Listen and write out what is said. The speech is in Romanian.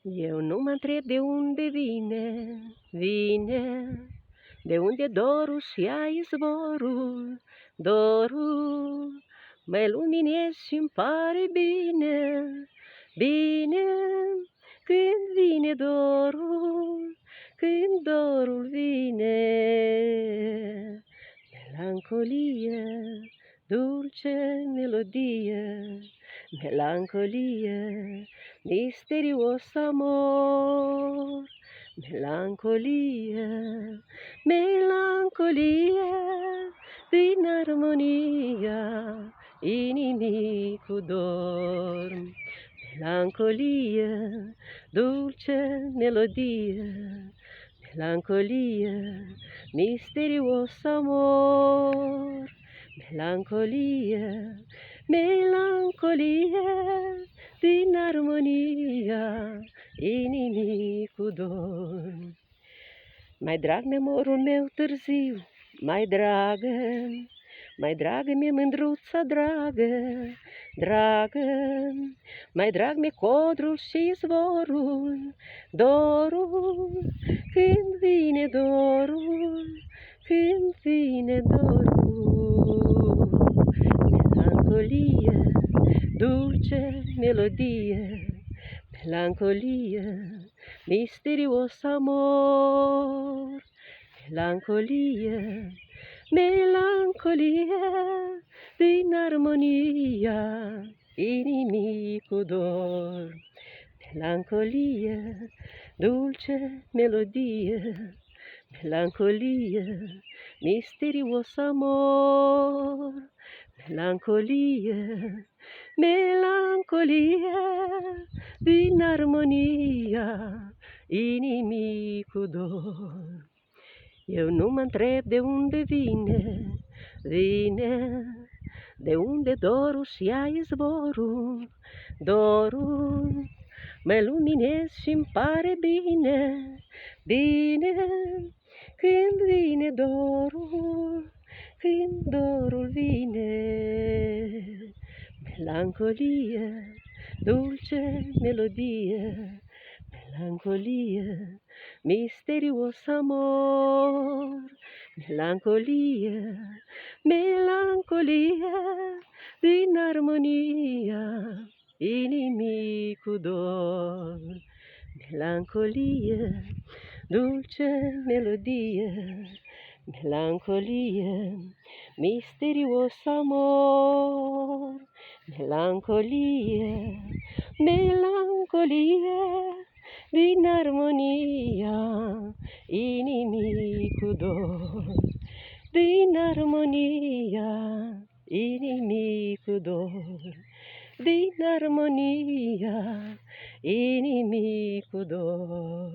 Eu nu mă întreb de unde vine, de unde dorul și a izvorul, dorul mă luminez și-mi pare bine, când vine dorul, când dorul vine. Melancolie, dulce melodie, melancolie, misterios amor. Melancolie, melancolie, din armonia, inimii cu dor. Melancolie, dulce melodie, melancolie, misterios amor. Melancolie, melancolie, din armonia, inimii cu dor. Mai drag mi-e morul meu târziu, mai dragă mi-e mândruța dragă, mai drag mi-e codrul și izvorul, dorul, când vine dorul, când vine dorul. Melancolie, dulce melodie, melancolie, misterios amor. Melancolie, melancolie, din armonia, inimii cu dor. Melancolie, dulce melodie, melancolie, misterios amor. Melancolie, melancolie, din armonia, inimii cu dor. Eu nu mă întreb de unde vine, de unde dorul și a izvorul, dorul mă luminez și-mi pare bine, când vine dorul, când dorul vine. Melancolie, dulce melodie, melancolie, misterios amor. Melancolie, melancolie, din armonia, inimii cu dor. Melancolie, dulce melodie, melancolie, misterios amor. Melancolie, melancolie, din armonia, inimii cu dor. Din armonia, inimii cu dor. Din armonia, inimii cu dor.